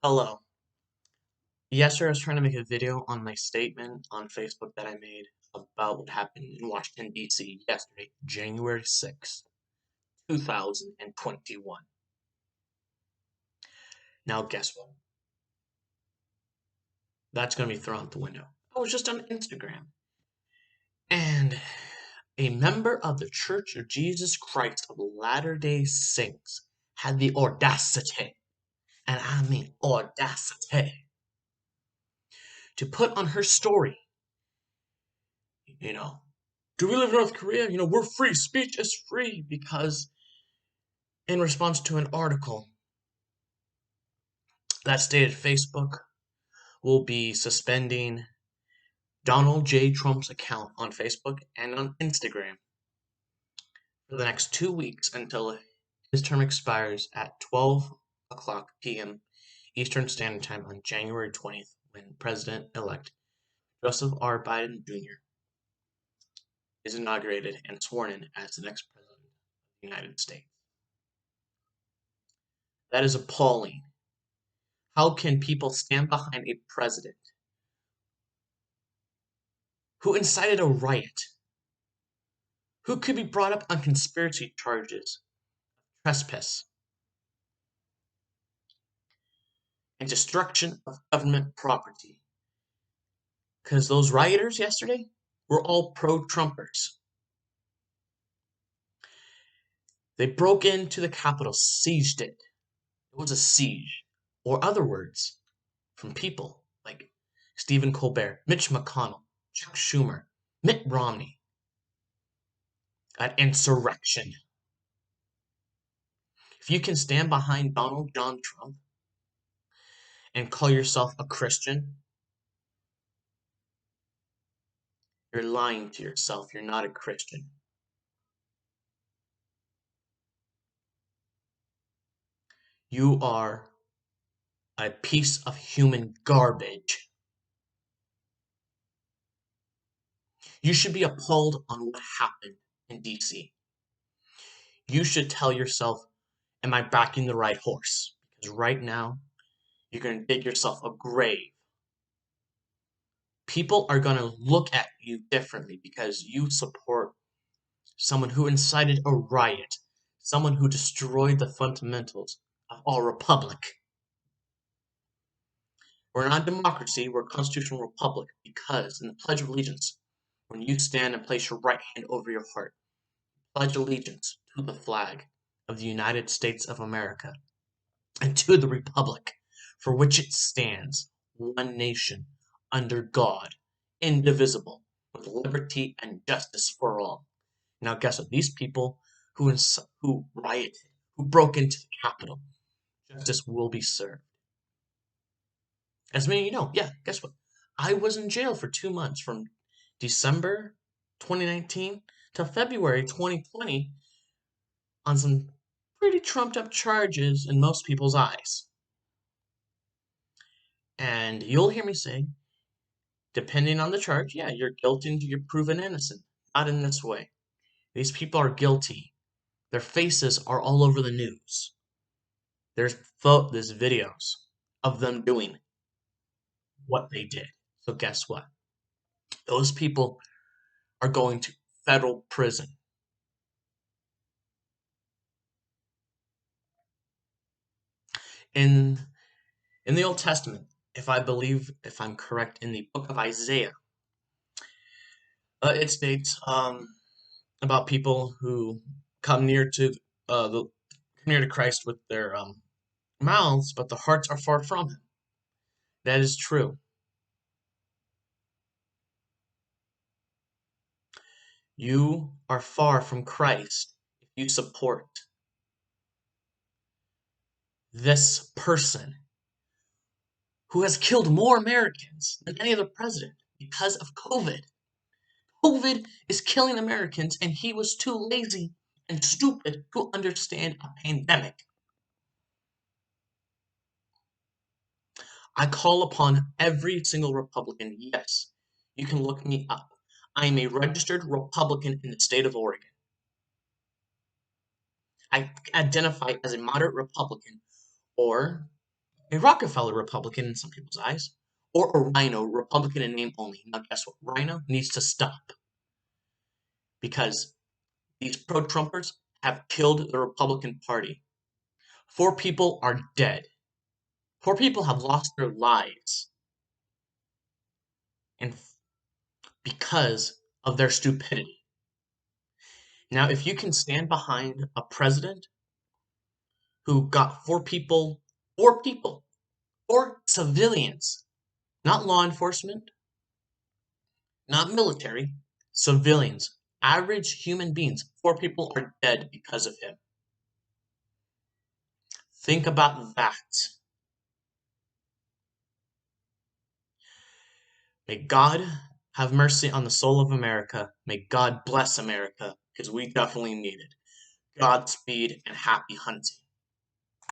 Hello. Yesterday, I was trying to make a video on my statement on Facebook that I made about what happened in Washington, D.C. yesterday, January 6th, 2021. Now, guess what? That's going to be thrown out the window. I was just on Instagram, and a member of the Church of Jesus Christ of Latter-day Saints had the audacity, and I mean audacity, to put on her story, you know, do we live in North Korea? We're free. Speech is free because in response to an article that stated Facebook will be suspending Donald J. Trump's account on Facebook and on Instagram for the next 2 weeks until his term expires at 12 o'clock p.m. Eastern Standard Time on January 20th, when President-elect Joseph R. Biden Jr. is inaugurated and sworn in as the next president of the United States. That is appalling. How can people stand behind a president who incited a riot, who could be brought up on conspiracy charges, trespass, and destruction of government property? Because those rioters yesterday were all pro-Trumpers. They broke into the Capitol, sieged it. It was a siege. Or other words from people like Stephen Colbert, Mitch McConnell, Chuck Schumer, Mitt Romney. An insurrection. If you can stand behind Donald John Trump and call yourself a Christian, you're lying to yourself. You're not a Christian. You are a piece of human garbage. You should be appalled on what happened in DC. You should tell yourself, am I backing the right horse? Because right now, you're going to dig yourself a grave. People are going to look at you differently because you support someone who incited a riot, someone who destroyed the fundamentals of our republic. We're not a democracy, we're a constitutional republic because in the Pledge of Allegiance, when you stand and place your right hand over your heart, pledge allegiance to the flag of the United States of America and to the republic for which it stands, one nation, under God, indivisible, with liberty and justice for all. Now guess what? These people who rioted, who broke into the Capitol, justice will be served. As many of you know, yeah, guess what? I was in jail for 2 months from December 2019 to February 2020 on some pretty trumped up charges in most people's eyes. And you'll hear me say, depending on the charge, yeah, you're guilty until you're proven innocent. Not in this way. These people are guilty. Their faces are all over the news. There's videos of them doing what they did. So guess what? Those people are going to federal prison. In the Old Testament, if I'm correct, in the book of Isaiah, it states about people who come near to Christ with their mouths, but the hearts are far from him. That is true. You are far from Christ if you support this person who has killed more Americans than any other president because of COVID. COVID is killing Americans, and he was too lazy and stupid to understand a pandemic. I call upon every single Republican. Yes, you can look me up. I am a registered Republican in the state of Oregon. I identify as a moderate Republican, or a Rockefeller Republican in some people's eyes, or a Rhino Republican in name only. Now, guess what? Rhino needs to stop because these pro-Trumpers have killed the Republican Party. 4 people are dead. 4 people have lost their lives, and because of their stupidity. Now, if you can stand behind a president who got 4 people, 4 civilians, not law enforcement, not military, civilians, average human beings, 4 people are dead because of him. Think about that. May God have mercy on the soul of America. May God bless America, because we definitely need it. Godspeed and happy hunting.